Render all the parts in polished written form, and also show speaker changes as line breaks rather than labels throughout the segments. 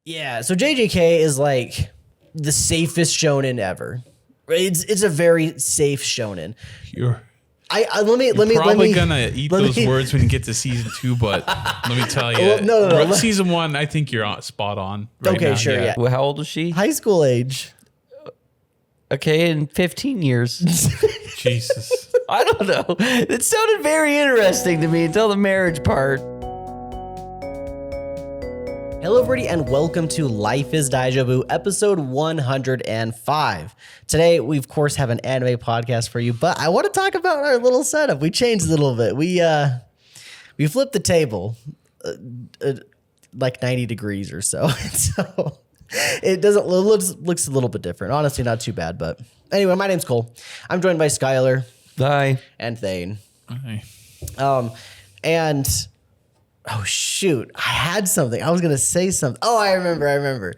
Yeah, so JJK is like the safest shonen ever. It's a very safe shonen.
You're
Let me
probably gonna eat those words when you get to season 2, but let me tell you,
Well, no.
Season 1, I think you're spot on. Right
Okay,
now.
sure, yeah.
Well, how old was she?
High school age.
Okay, in 15 years.
Jesus.
I don't know. It sounded very interesting to me until the marriage part.
Hello, everybody, and welcome to Life is Daijoubu, episode 105. Today, we, of course, have an anime podcast for you, but I want to talk about our little setup. We changed a little bit. We flipped the table like 90 degrees or so. So it looks a little bit different. Honestly, not too bad, but anyway, my name's Cole. I'm joined by Skylar.
Hi.
And Thane.
Hi.
Oh shoot, I had something. I was going to say something. Oh, I remember.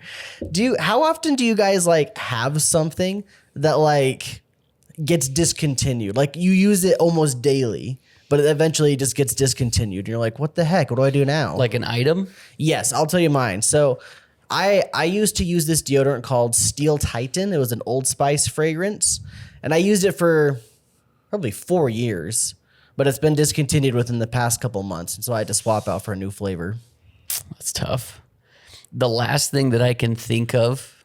How often do you guys like have something that like gets discontinued? Like you use it almost daily, but it eventually just gets discontinued. And you're like, what the heck? What do I do now?
Like an item?
Yes, I'll tell you mine. So I used to use this deodorant called Steel Titan. It was an Old Spice fragrance. And I used it for probably 4 years. But it's been discontinued within the past couple months, and so I had to swap out for a new flavor.
That's tough. The last thing that I can think of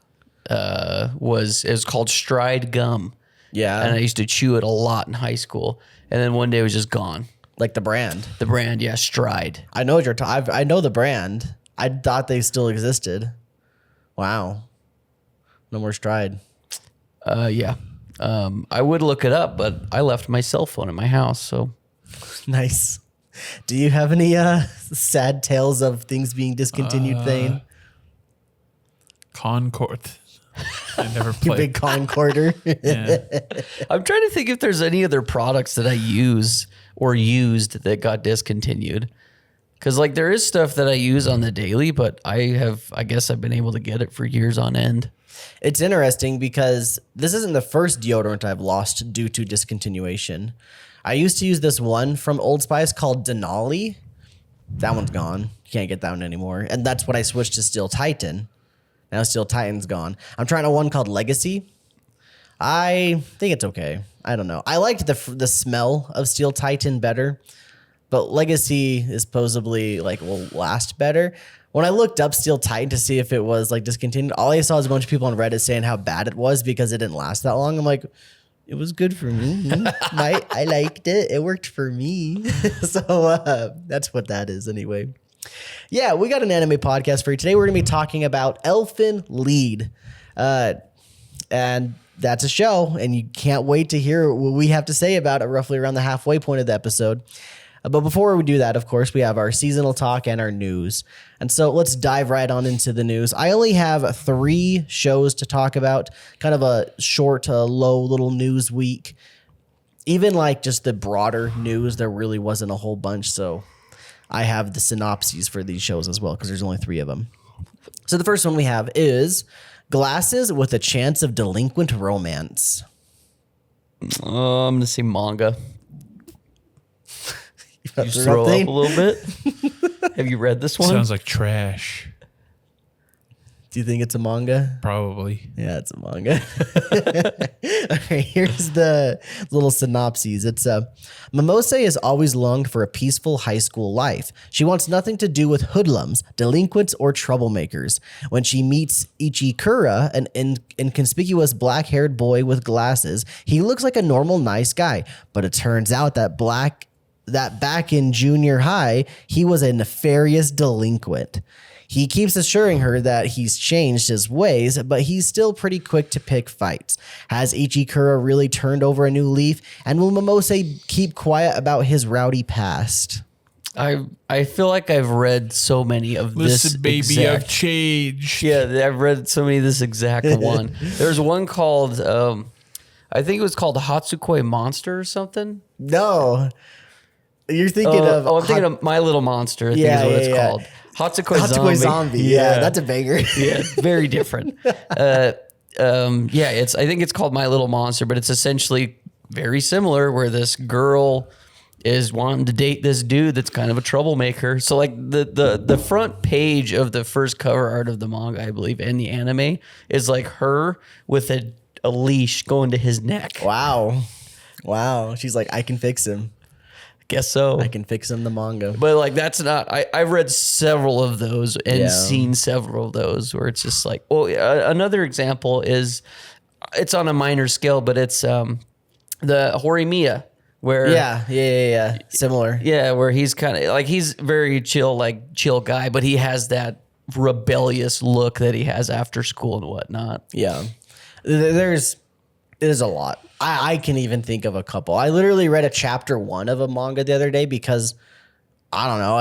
was called Stride Gum.
Yeah.
And I used to chew it a lot in high school. And then one day it was just gone.
Like the brand.
The brand, yeah, Stride.
I know what you're talking. I know the brand. I thought they still existed. Wow. No more Stride.
Yeah. I would look it up, but I left my cell phone at my house, so.
Nice. Do you have any sad tales of things being discontinued, Thane?
Concord. I never
You
played.
big Concorder.
Yeah.
I'm trying to think if there's any other products that I use or used that got discontinued. Because like there is stuff that I use on the daily, but I guess I've been able to get it for years on end.
It's interesting because this isn't the first deodorant I've lost due to discontinuation. I used to use this one from Old Spice called Denali. That one's gone. You can't get that one anymore. And that's when I switched to Steel Titan. Now Steel Titan's gone. I'm trying a one called Legacy. I think it's okay. I don't know. I liked the smell of Steel Titan better, but Legacy is supposedly like will last better. When I looked up Steel Titan to see if it was like discontinued, all I saw was a bunch of people on Reddit saying how bad it was because it didn't last that long. I'm like, it was good for me. I liked it. It worked for me. So that's what that is anyway. Yeah, we got an anime podcast for you. Today we're going to be talking about Elfen Lied. And that's a show, and you can't wait to hear what we have to say about it roughly around the halfway point of the episode. But before we do that, of course, we have our seasonal talk and our news. And so let's dive right on into the news. I only have 3 shows to talk about, kind of a short, low little news week. Even like just the broader news, there really wasn't a whole bunch. So I have the synopses for these shows as well, because there's only 3 of them. So the first one we have is Glasses with a Chance of Delinquent Romance.
I'm going to say manga. You just
throw
throw up a little bit? Have you read this one?
Sounds like trash.
Do you think it's a manga?
Probably.
Yeah, it's a manga. Okay, here's the little synopses. It's Momose has always longed for a peaceful high school life. She wants nothing to do with hoodlums, delinquents, or troublemakers. When she meets Ichikura, an inconspicuous black-haired boy with glasses, he looks like a normal, nice guy. But it turns out that back in junior high, he was a nefarious delinquent. He keeps assuring her that he's changed his ways, but he's still pretty quick to pick fights. Has Ichikura really turned over a new leaf? And will Momose keep quiet about his rowdy past?
I feel like I've read so many of this.
Listen, baby, I've changed.
Yeah, I've read so many of this exact one. There's one called, I think it was called Hatsukoi Monster or something.
No. You're thinking of...
I'm thinking of My Little Monster, I think is what it's called. Hatsukoi
Zombie. Yeah, that's a banger.
Yeah, very different. I think it's called My Little Monster, but it's essentially very similar where this girl is wanting to date this dude that's kind of a troublemaker. So like the front page of the first cover art of the manga, I believe, and the anime is like her with a leash going to his neck.
Wow. She's like, I can fix him.
Guess so.
I can fix him, the manga.
But like that's not. I've read several of those and
Yeah.
seen several of those where it's just like. Well, another example is, it's on a minor scale, but it's the Horimiya, where
Yeah. Similar.
yeah, where he's kind of like, he's very chill guy, but he has that rebellious look that he has after school and whatnot.
Yeah. There's a lot. I can even think of a couple. I literally read a chapter 1 of a manga the other day because I don't know.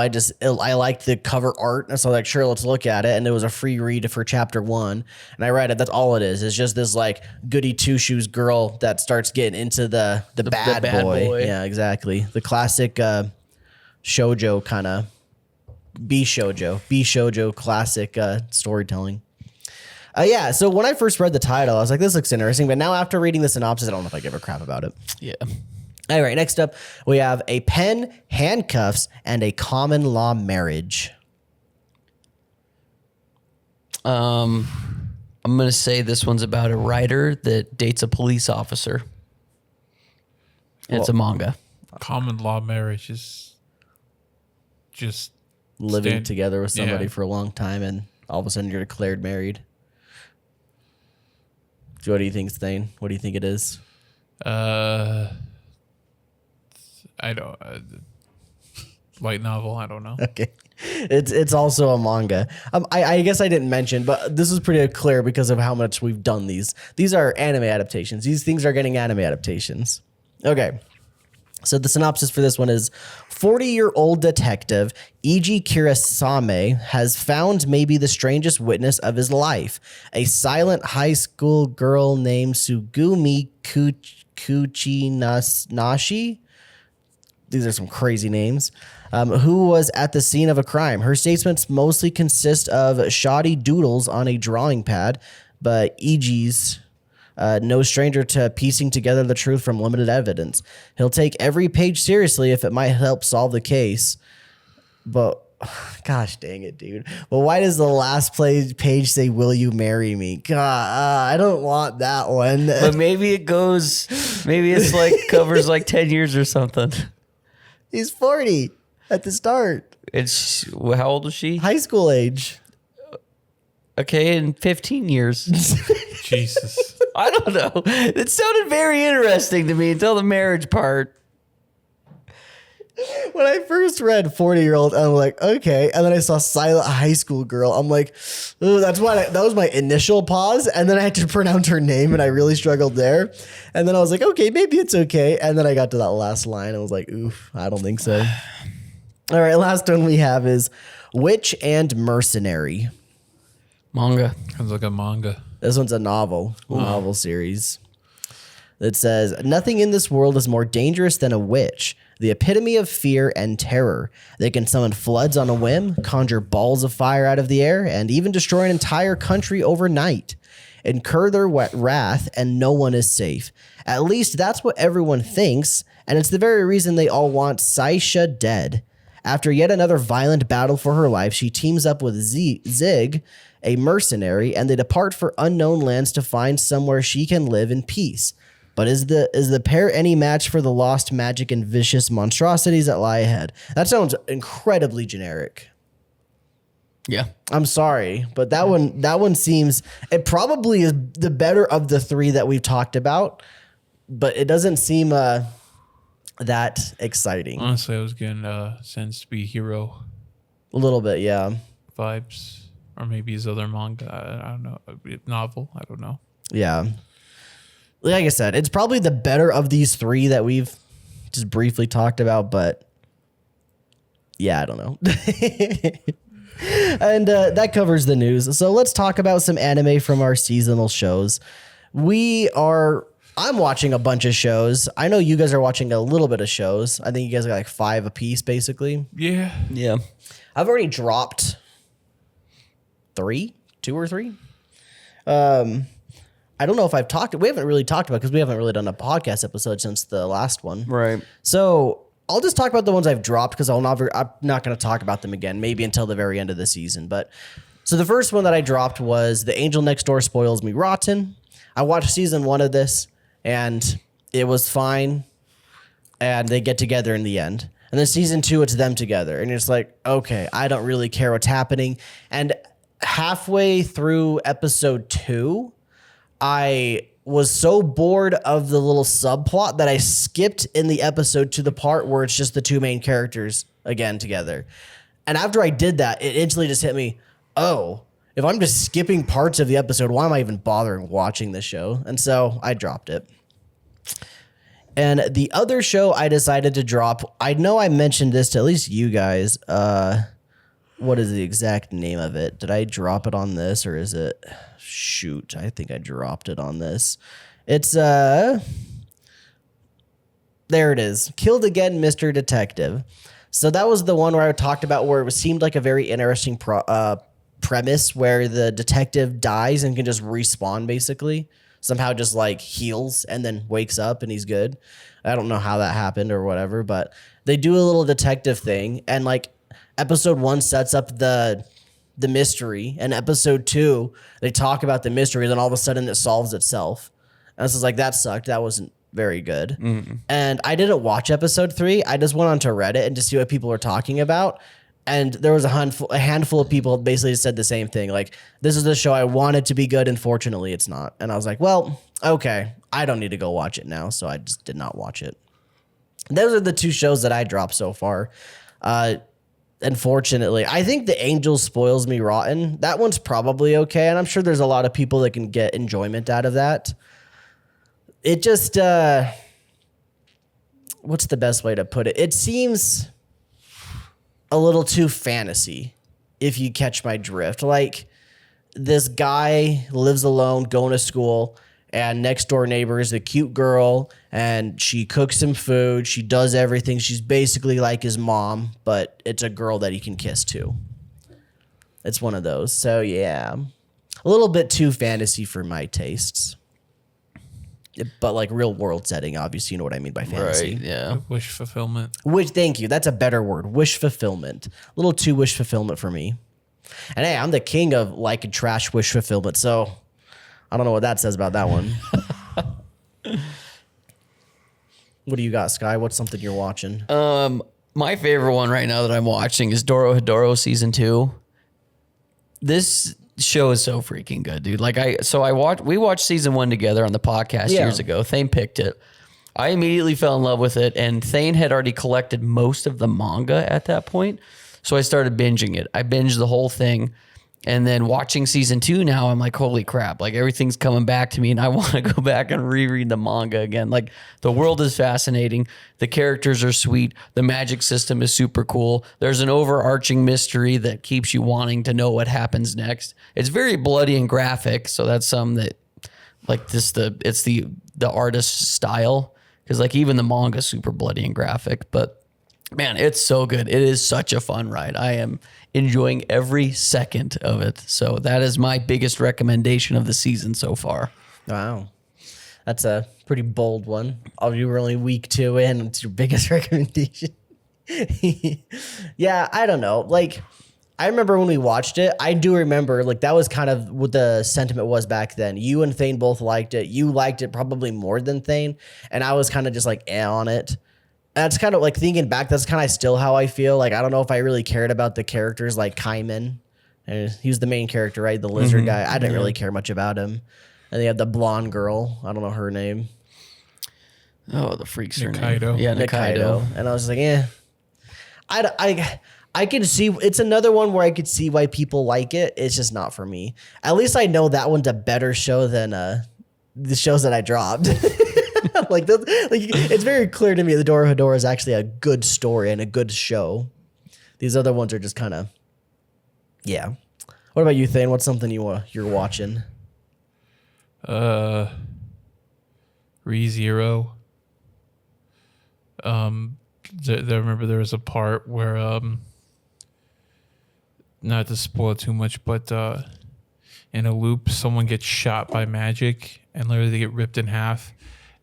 I liked the cover art. And so I was like, sure, let's look at it. And it was a free read for chapter 1. And I read it. That's all it is. It's just this like goody two shoes girl that starts getting into the bad boy. Yeah, exactly. The classic shoujo kind of B shoujo classic storytelling. Yeah, so when I first read the title, I was like, this looks interesting. But now after reading the synopsis, I don't know if I give a crap about it.
Yeah.
All right, next up, we have a pen, handcuffs, and a common law marriage.
I'm going to say this one's about a writer that dates a police officer. And it's a manga.
Common law marriage is just
Living together with somebody
yeah.
for a long time, and all of a sudden you're declared married. So what do you think, Thane? What do you think it is?
I don't. Light novel. I don't know.
Okay. It's also a manga. I guess I didn't mention, but this is pretty clear because of how much we've done these. These are anime adaptations. These things are getting anime adaptations. Okay. So the synopsis for this one is 40-year-old detective Eiji Kirasame has found maybe the strangest witness of his life, a silent high school girl named Sugumi Kuchinashi. These are some crazy names. Who was at the scene of a crime. Her statements mostly consist of shoddy doodles on a drawing pad, but Eiji's no stranger to piecing together the truth from limited evidence. He'll take every page seriously if it might help solve the case. But, gosh dang it, dude. But why does the last page say, will you marry me? God, I don't want that one.
But maybe it's like covers like 10 years or something.
He's 40 at the start.
How old is she?
High school age.
Okay, in 15 years.
Jesus.
I don't know. It sounded very interesting to me until the marriage part.
When I first read 40-year-old, I'm like, okay. And then I saw silent high school girl. I'm like, ooh, that was my initial pause. And then I had to pronounce her name and I really struggled there. And then I was like, okay, maybe it's okay. And then I got to that last line. And I was like, oof, I don't think so. All right, last one we have is Witch and Mercenary.
Manga.
Sounds like a manga.
This one's a novel series. That says, nothing in this world is more dangerous than a witch, the epitome of fear and terror. They can summon floods on a whim, conjure balls of fire out of the air, and even destroy an entire country overnight. Incur their wrath, and no one is safe. At least that's what everyone thinks, and it's the very reason they all want Saisha dead. After yet another violent battle for her life, she teams up with Zig, a mercenary, and they depart for unknown lands to find somewhere she can live in peace. But is the pair any match for the lost magic and vicious monstrosities that lie ahead? That sounds incredibly generic.
Yeah.
I'm sorry, but that one seems, it probably is the better of the three that we've talked about, but it doesn't seem that exciting.
Honestly, I was getting Sense to Be Hero
A little bit, yeah.
vibes. Or maybe his other manga. I don't know. Novel. I don't know.
Yeah. Like I said, it's probably the better of these three that we've just briefly talked about, but yeah, I don't know. And that covers the news. So let's talk about some anime from our seasonal shows. I'm watching a bunch of shows. I know you guys are watching a little bit of shows. I think you guys got like 5 apiece, basically.
Yeah.
Yeah.
I've already dropped 2 or 3. I don't know if we haven't really talked about because we haven't really done a podcast episode since the last one.
Right.
So I'll just talk about the ones I've dropped because I'm not going to talk about them again, maybe until the very end of the season. But so the first one that I dropped was The Angel Next Door Spoils Me Rotten. I watched season 1 of this and it was fine. And they get together in the end. And then season 2, it's them together. And it's like, okay, I don't really care what's happening. And halfway through episode 2, I was so bored of the little subplot that I skipped in the episode to the part where it's just the two main characters again together. And after I did that, it instantly just hit me, oh, if I'm just skipping parts of the episode, why am I even bothering watching this show? And so I dropped it. And the other show I decided to drop, I know I mentioned this to at least you guys. What is the exact name of it? Did I drop it on this or is it... Shoot, I think I dropped it on this. It's, there it is. Killed Again, Mr. Detective. So that was the one where I talked about where it seemed like a very interesting premise where the detective dies and can just respawn basically. Somehow just like heals and then wakes up and he's good. I don't know how that happened or whatever, but they do a little detective thing and like episode 1 sets up the mystery, and episode 2 they talk about the mystery, then all of a sudden it solves itself. And so it's like, that sucked. That wasn't very good. And I didn't watch episode 3. I just went onto Reddit and to see what people were talking about. And there was a handful of people basically said the same thing. Like, this is the show I wanted to be good. Unfortunately, it's not. And I was like, well, okay, I don't need to go watch it now. So I just did not watch it. Those are the 2 shows that I dropped so far. Unfortunately, I think The Angel Spoils Me Rotten. That one's probably okay. And I'm sure there's a lot of people that can get enjoyment out of that. It just, what's the best way to put it? It seems a little too fantasy, if you catch my drift. Like, this guy lives alone, going to school, and next door neighbor is a cute girl, and she cooks him food. She does everything. She's basically like his mom, but it's a girl that he can kiss too. It's one of those. So yeah, a little bit too fantasy for my tastes. But like real world setting, obviously, you know what I mean by fantasy.
Right, yeah.
Wish fulfillment.
Thank you. That's a better word. Wish fulfillment. A little too wish fulfillment for me. And hey, I'm the king of like and trash wish fulfillment, so I don't know what that says about that one. What do you got, Sky? What's something you're watching?
My favorite one right now that I'm watching is Dorohedoro season 2. This show is so freaking good, dude. Like we watched season 1 together on the podcast years ago. Thane picked it. I immediately fell in love with it, and Thane had already collected most of the manga at that point. So I started binging it. I binged the whole thing. And then watching season 2 now, I'm like, holy crap, like everything's coming back to me and I want to go back and reread the manga again. Like, the world is fascinating. The characters are sweet. The magic system is super cool. There's an overarching mystery that keeps you wanting to know what happens next. It's very bloody and graphic. So that's some that like this, it's the artist's style. Cause like even the manga is super bloody and graphic, but man, it's so good. It is such a fun ride. I am enjoying every second of it. So that is my biggest recommendation of the season so far.
Wow. That's a pretty bold one. You were only week 2 in. It's your biggest recommendation. Yeah, I don't know. Like, I remember when we watched it, I do remember, like, that was kind of what the sentiment was back then. You and Thane both liked it. You liked it probably more than Thane. And I was kind of just like, on it. That's kind of like thinking back. That's kind of still how I feel. Like, I don't know if I really cared about the characters like Kaiman. He was the main character, right? The lizard guy. I didn't really care much about him. And they had the blonde girl. I don't know her name.
Oh, the freak's her
Nikaido.
name. Yeah, Nikaido.
And I was like, I can see. It's another one where I could see why people like it. It's just not for me. At least I know that one's a better show than the shows that I dropped. It's very clear to me the Dorohedoro is actually a good story and a good show. These other ones are just kind of, yeah. What about you, Thane? What's something you're watching?
ReZero. Remember there was a part where not to spoil too much, but in a loop, someone gets shot by magic and literally they get ripped in half.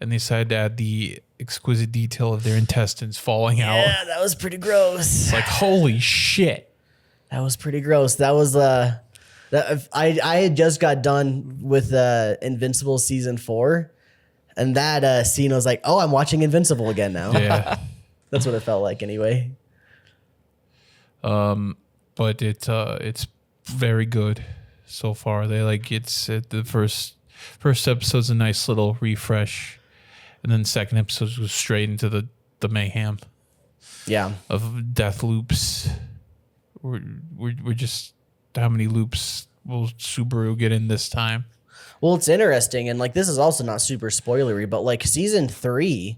And they decided to add the exquisite detail of their intestines falling out.
Yeah, that was pretty gross.
It's like, holy shit.
That was pretty gross. That was that I had just got done with Invincible season 4, and that scene was like, oh, I'm watching Invincible again now.
Yeah.
That's what it felt like anyway.
But it's very good so far. They it's the first episode's a nice little refresh, and then second episode goes straight into the mayhem.
Yeah.
Of death loops. We're just, how many loops will Subaru get in this time?
Well, it's interesting, and like this is also not super spoilery, but like season 3,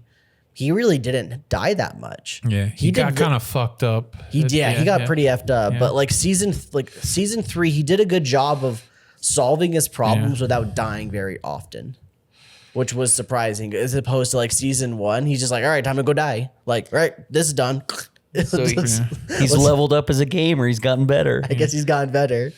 he really didn't die that much.
Yeah, he got kind of fucked up.
He got pretty effed up.
Yeah.
But like season 3, he did a good job of solving his problems without dying very often, which was surprising as opposed to like season 1. He's just like, all right, time to go die. Like, all right, this is done.
So he's leveled up as a gamer. He's gotten better.
I guess he's gotten better.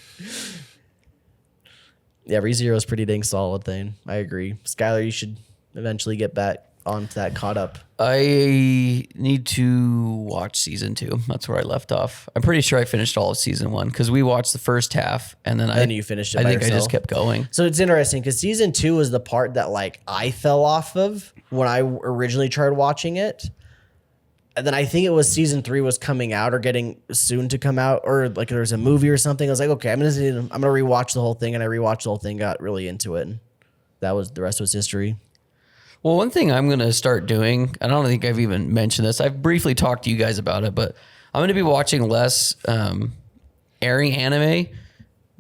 Yeah, ReZero is pretty dang solid thing. I agree. Skylar, you should eventually get back onto that caught up.
I need to watch season 2. That's where I left off. I'm pretty sure I finished all of season 1 because we watched the first half and then
you finished it
I
by
think I
yourself.
just kept going.
So it's interesting because season 2 was the part that like I fell off of when I originally tried watching it. And then I think it was season 3 was coming out or getting soon to come out, or like there was a movie or something. I was like, okay, I'm gonna rewatch the whole thing, and I rewatched the whole thing, got really into it, and the rest was history.
Well, one thing I'm going to start doing, I don't think I've even mentioned this. I've briefly talked to you guys about it, but I'm going to be watching less airing anime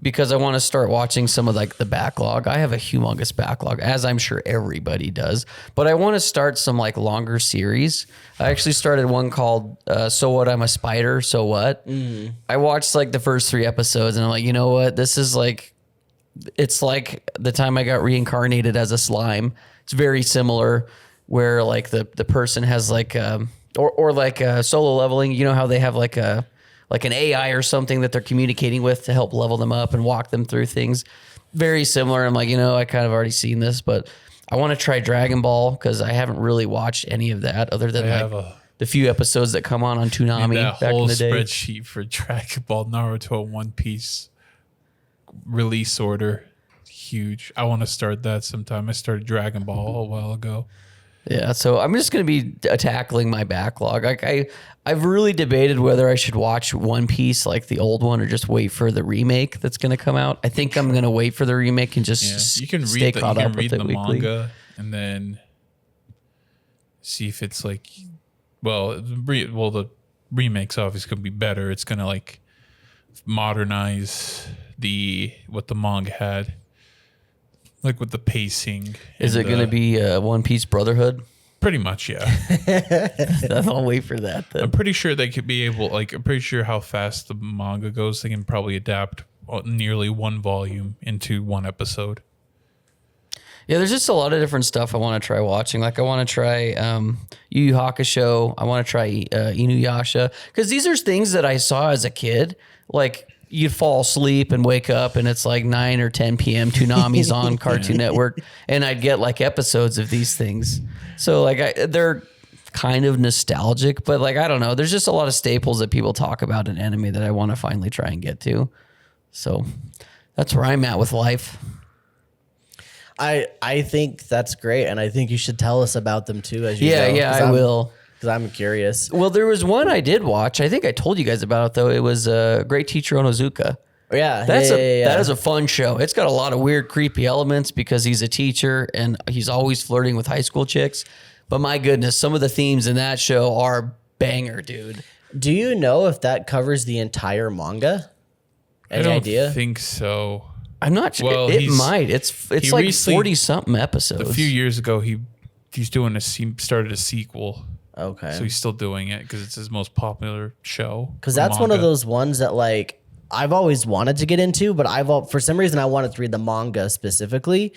because I want to start watching some of like the backlog. I have a humongous backlog, as I'm sure everybody does, but I want to start some like longer series. I actually started one called So What, I'm a Spider, So What? I watched like the first 3 episodes and I'm like, you know what? This is like, it's like the time I got reincarnated as a slime. It's very similar where like the person has like, or like solo leveling, you know how they have like an AI or something that they're communicating with to help level them up and walk them through things. Very similar. I'm like, I kind of already seen this, but I want to try Dragon Ball because I haven't really watched any of that other than the few episodes that come on Toonami back in the day.
Spreadsheet for Dragon Ball, Naruto, One Piece release order. Huge. I want to start that sometime. I started Dragon Ball a while ago.
Yeah, so I'm just going to be tackling my backlog. Like I've really debated whether I should watch One Piece, like the old one, or just wait for the remake that's going to come out. I think I'm going to wait for the remake and just
you can
stay
read
caught up with it
the
weekly.
manga and then see if it's like, the remake's obviously going to be better. It's going to like modernize what the manga had. Like with the pacing.
Is it going to be One Piece Brotherhood?
Pretty much, yeah.
I'll wait for that then.
I'm pretty sure they could be able, I'm pretty sure how fast the manga goes, they can probably adapt nearly one volume into one episode.
Yeah, there's just a lot of different stuff I want to try watching. Like I want to try Yu Yu Hakusho. I want to try Inuyasha. Because these are things that I saw as a kid. Like you'd fall asleep and wake up and it's like 9 or 10 p.m. Toonami's on Cartoon Network. And I'd get like episodes of these things. So like they're kind of nostalgic, but like, I don't know. There's just a lot of staples that people talk about in anime that I want to finally try and get to. So that's where I'm at with life.
I think that's great, and I think you should tell us about them too as you go.
Yeah, I will.
Because I'm curious.
Well, there was one I did watch. I think I told you guys about it, though. It was Great Teacher Onizuka.
Yeah,
that is a fun show. It's got a lot of weird, creepy elements because he's a teacher and he's always flirting with high school chicks. But my goodness, some of the themes in that show are banger, dude.
Do you know if that covers the entire manga? Any idea?
I don't think so.
I'm not sure.
Well,
it might. It's like 40-something episodes.
A few years ago, he's doing started a sequel.
Okay.
So he's still doing it because it's his most popular show.
Because that's one of those ones that like I've always wanted to get into, but for some reason I wanted to read the manga specifically.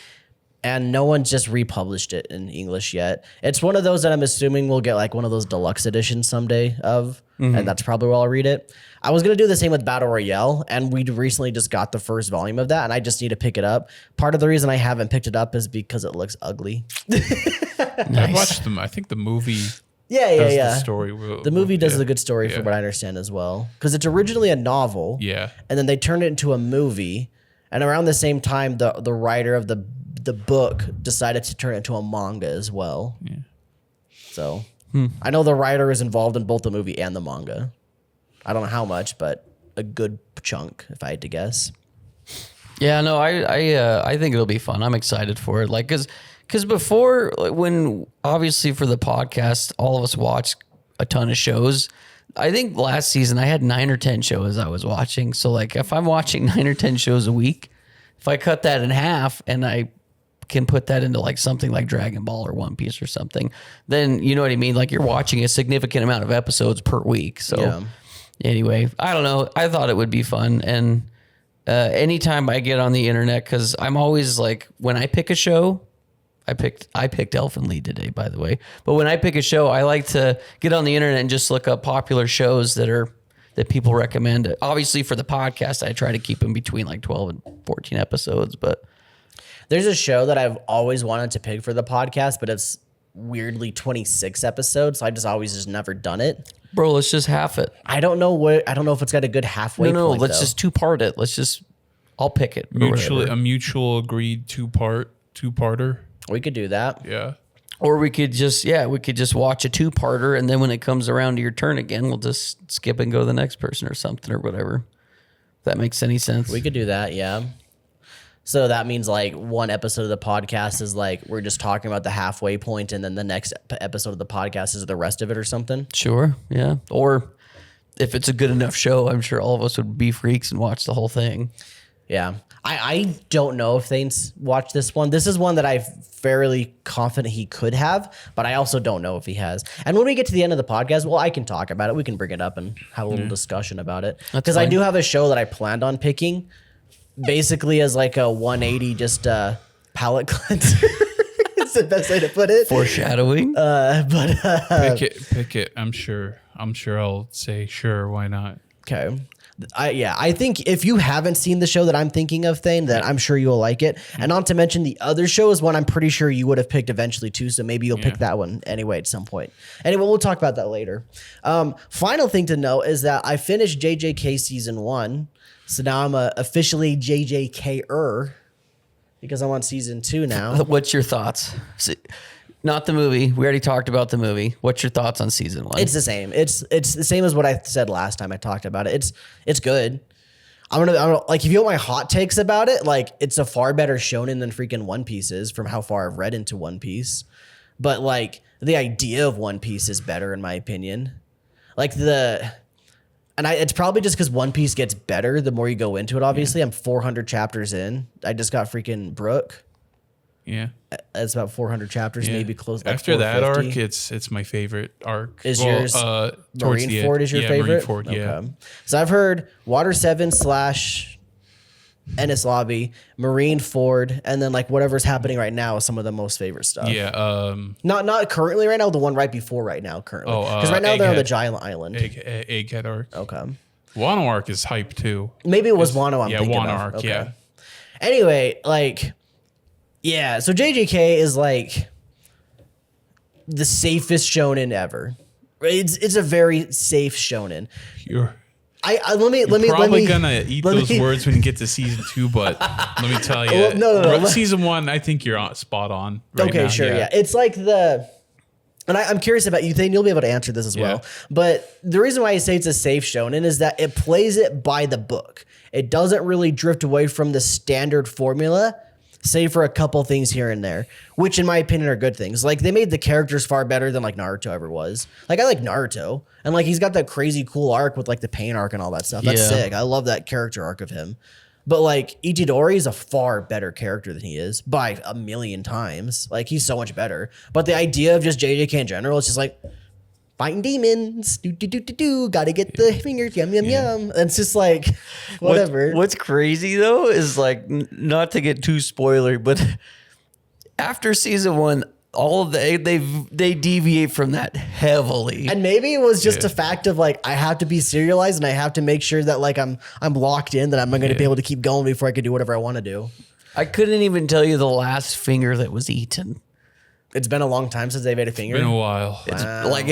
and no one's just republished it in English yet. It's one of those that I'm assuming we'll get like one of those deluxe editions someday of, and that's probably where I'll read it. I was gonna do the same with Battle Royale, and we recently just got the first volume of that, and I just need to pick it up. Part of the reason I haven't picked it up is because it looks ugly.
I watched them. I think the movie.
Yeah.
The story.
The movie does a good story from what I understand as well, because it's originally a novel.
Yeah.
And then they turned it into a movie, and around the same time, the writer of the book decided to turn it into a manga as well.
Yeah.
So I know the writer is involved in both the movie and the manga. I don't know how much, but a good chunk, if I had to guess.
Yeah, no, I think it'll be fun. I'm excited for it. Like, cause before, like, when obviously for the podcast, all of us watch a ton of shows. I think last season I had 9 or 10 shows I was watching. So like, if I'm watching 9 or 10 shows a week, if I cut that in half and I can put that into like something like Dragon Ball or One Piece or something, then you know what I mean? Like you're watching a significant amount of episodes per week. So anyway, I don't know. I thought it would be fun. And anytime I get on the internet, because I'm always like, when I pick a show, I picked Elfen Lied today, by the way. But when I pick a show, I like to get on the internet and just look up popular shows that people recommend. Obviously, for the podcast, I try to keep them between like 12 and 14 episodes. But
there's a show that I've always wanted to pick for the podcast, but it's weirdly 26 episodes. So I just never done it.
Bro, let's just half it.
I don't know if it's got a good halfway
No,
point.
let's
though.
just 2-part it. I'll pick it.
A mutual agreed two-parter.
We could do that.
Yeah.
Or we could just watch a 2-parter, and then when it comes around to your turn again, we'll just skip and go to the next person or something or whatever. If that makes any sense.
We could do that, yeah. So that means like one episode of the podcast is like we're just talking about the halfway point, and then the next episode of the podcast is the rest of it or something.
Sure, yeah. Or if it's a good enough show, I'm sure all of us would be freaks and watch the whole thing.
Yeah. I don't know if Thane's watched this one. This is one that I'm fairly confident he could have, but I also don't know if he has. And when we get to the end of the podcast, well, I can talk about it. We can bring it up and have a little discussion about it. Because I do have a show that I planned on picking basically as like a 180 just palate cleanser. It's the best way to put it.
Foreshadowing.
Pick it. I'm sure I'll say sure. Why not?
Okay. I think if you haven't seen the show that I'm thinking of, Thane, then I'm sure you'll like it. And not to mention the other show is one I'm pretty sure you would have picked eventually too. So maybe you'll pick that one anyway at some point. Anyway, we'll talk about that later. Final thing to know is that I finished JJK season 1. So now I'm officially JJK-er because I'm on season 2 now.
What's your thoughts? Not the movie. We already talked about the movie. What's your thoughts on season 1?
It's the same. It's the same as what I said last time I talked about it. It's good. I'm gonna like, if you want my hot takes about it, like it's a far better shonen than freaking One Piece is from how far I've read into One Piece. But like the idea of One Piece is better in my opinion. Like it's probably just because One Piece gets better the more you go into it. Obviously, I'm 400 chapters in. I just got freaking Brook.
Yeah.
It's about 400 chapters, maybe close. Like
After that
450.
arc, it's my favorite arc.
Is yours Marineford is your favorite?
Marineford, yeah.
Okay. So I've heard Water 7 / Ennis Lobby, Marineford, and then like whatever's happening right now is some of the most favorite stuff.
Yeah.
Not currently right now, the one right before right now currently. Because right now they're on the giant island.
Egghead arc.
Okay.
Wano arc is hype too.
Maybe it was Wano I'm thinking
Wano
of.
arc,
Okay.
yeah.
Anyway, like, yeah, so JJK is like the safest shonen ever. It's a very safe shonen.
You're
Let me
gonna eat those words when you get to season 2, but let me tell you,
Well, no.
Season 1, I think you're spot on. Right
okay,
now.
sure, yeah. It's like and I'm curious about you, Thane. You'll be able to answer this as well. But the reason why I say it's a safe shonen is that it plays it by the book. It doesn't really drift away from the standard formula, save for a couple things here and there, which in my opinion are good things. Like they made the characters far better than like Naruto ever was. Like I like Naruto, and like he's got that crazy cool arc with like the pain arc and all that stuff. That's sick. I love that character arc of him. But like Itadori is a far better character than he is by a million times. Like he's so much better. But the idea of just JJK in general, it's just like fighting demons, gotta get the fingers, yum yum yum. And it's just like whatever.
What's crazy though is like not to get too spoilery, but after season 1, all of they deviate from that heavily.
And maybe it was just a fact of like I have to be serialized and I have to make sure that like I'm locked in, that I'm going to be able to keep going before I can do whatever I want to do.
I couldn't even tell you the last finger that was eaten.
It's been a long time since they've ate a finger.
Been a while.
It's like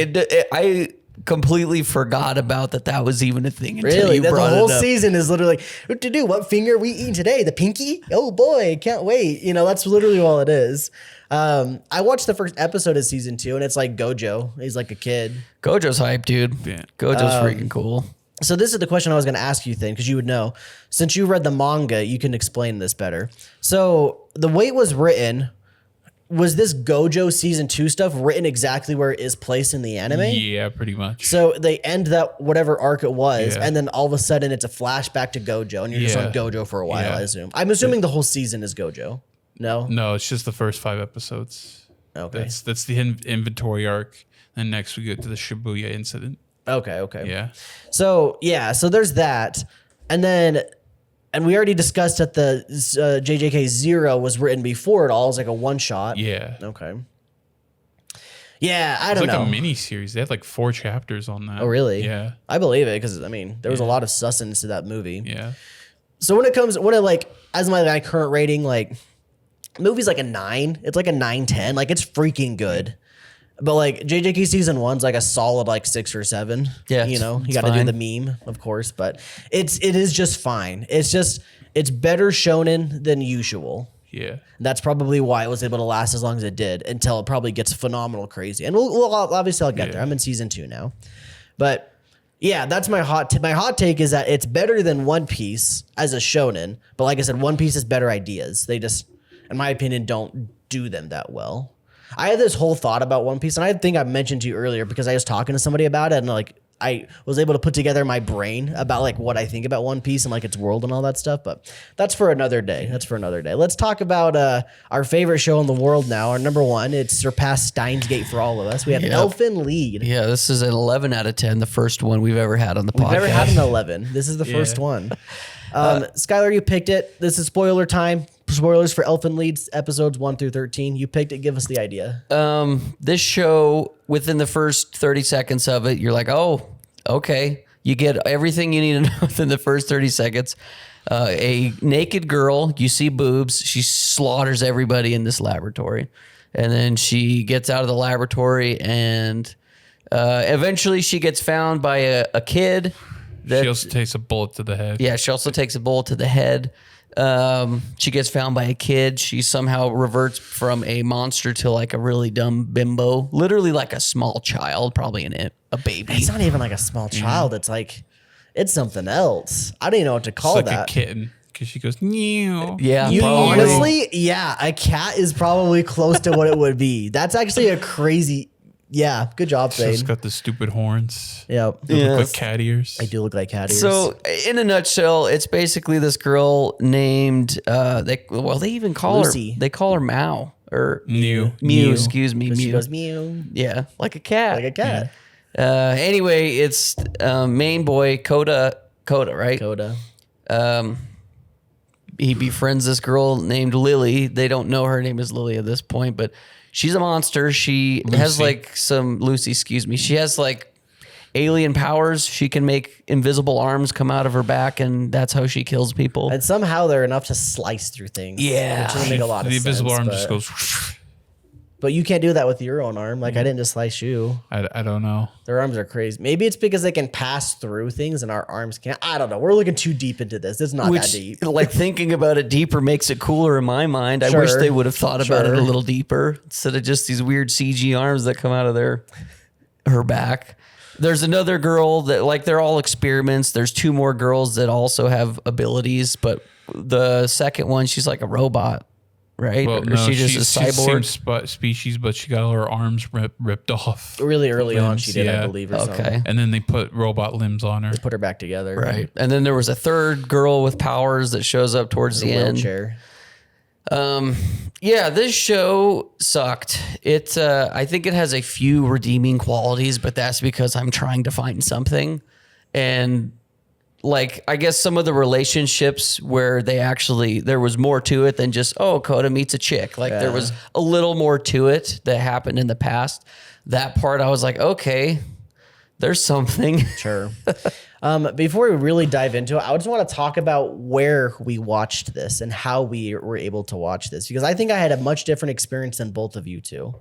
I completely forgot about that was even a thing until
Really?
you
That the
brought
whole
it up.
season is literally like, what to do? What finger are we eating today? The pinky? Oh boy, can't wait. You know, that's literally all it is. I watched the first episode of season 2 and it's like Gojo. He's like a kid.
Gojo's hype, dude.
Yeah.
Gojo's freaking cool.
So this is the question I was going to ask you, Thin, because you would know. Since you read the manga, you can explain this better. So the way it was written, was this Gojo season 2 stuff written exactly where it is placed in the anime?
Yeah, pretty much.
So they end that whatever arc it was,
Yeah.
and then all of a sudden it's a flashback to Gojo, and you're just on Gojo for a while,
Yeah.
I assume. I'm assuming the whole season is Gojo. No?
No, it's just the first 5 episodes.
Okay.
That's the inventory arc. Then next we go to the Shibuya incident.
Okay.
Yeah.
So there's that. And we already discussed that the JJK 0 was written before it all. It was like a one shot.
Yeah.
Okay. Yeah, I
It's
don't
like
know.
a mini series. They had like 4 chapters on that.
Oh, really?
Yeah.
I believe it because, I mean, there was a lot of sustenance to that movie.
Yeah.
So as my current rating, like, movie's like a 9. It's like a 9/10. Like, it's freaking good. But like JJK season 1's like a solid like 6 or 7.
Yeah,
you know, you
it's
got to do
fine.
the meme, of course, but it is just fine. It's better shonen than usual.
Yeah.
That's probably why it was able to last as long as it did until it probably gets phenomenal crazy. And we'll obviously I'll get there. I'm in season 2 now, but yeah, that's my hot take is that it's better than One Piece as a shonen. But like I said, One Piece has better ideas. They just, in my opinion, don't do them that well. I had this whole thought about One Piece, and I think I mentioned to you earlier because I was talking to somebody about it, and like I was able to put together my brain about like what I think about One Piece and like its world and all that stuff. But that's for another day. Let's talk about our favorite show in the world now. Our number one. It's surpassed Steins Gate for all of us. We have Elfen Lied.
Yeah, this is an 11 out of 10, the first one we've ever had on the podcast.
We've never had an 11. This is the first one. Skylar, you picked it. This is spoiler time. Spoilers for Elfen Lied episodes 1 through 13. You picked it. Give us the idea.
This show, within the first 30 seconds of it, you're like, oh, okay. You get everything you need to know within the first 30 seconds. A naked girl, you see boobs, she slaughters everybody in this laboratory. And then she gets out of the laboratory and eventually she gets found by a kid.
She also takes a bullet to the head.
Yeah, she also takes a bullet to the head. She gets found by a kid. She somehow reverts from a monster to like a really dumb bimbo, literally like a small child, probably a baby.
It's not even like a small child. It's like, it's something else. I don't even know what to call
It's like
that.
a kitten because she goes, meow.
Yeah,
You
probably.
honestly, yeah, a cat is probably close to what it would be. That's actually a crazy. Yeah, good job,
She's
Thane.
got the stuped horns.
Yep.
They look like
Yes.
cat ears.
I do look like cat ears.
So, in a nutshell, it's basically this girl named they even call
Lucy.
her. They call her Mao or
Mew.
Mew. Excuse me,
she
Mew.
goes mew
Yeah, like a cat.
like a cat.
Anyway, it's main boy Coda, right?
Coda.
He befriends this girl named Lily. They don't know her name is Lily at this point, but she's a monster. She has like Lucy, excuse me. She has like alien powers. She can make invisible arms come out of her back, and that's how she kills people.
And somehow they're enough to slice through things.
Yeah.
Which doesn't make a lot of
The
sense.
invisible arm
but,
just goes.
But you can't do that with your own arm. Like, I didn't just slice you.
I don't know.
Their arms are crazy. Maybe it's because they can pass through things and our arms can't. I don't know. We're looking too deep into this. It's not that deep.
Like thinking about it deeper makes it cooler in my mind. I wish
Sure.
they would have thought about it a
Sure.
little deeper instead of just these weird CG arms that come out of her back. There's another girl that like they're all experiments. There's 2 more girls that also have abilities, but the second one, she's like a robot, right?
Well,
or
no,
is she just
she's
a cyborg?
same species, but she got all her arms ripped off.
Really early on,
Limbs,
she did, I
yeah.
believe, or something.
Okay.
And then they put robot limbs on her.
Put her back together.
Right. And then there was a third girl with powers that shows up towards the end.
Wheelchair.
Yeah, this show sucked. I think it has a few redeeming qualities, but that's because I'm trying to find something. And like, I guess some of the relationships where there was more to it than just, oh, Coda meets a chick. Like there was a little more to it that happened in the past. That part I was like, okay, there's something.
Sure. Before we really dive into it, I just want to talk about where we watched this and how we were able to watch this, because I think I had a much different experience than both of you two.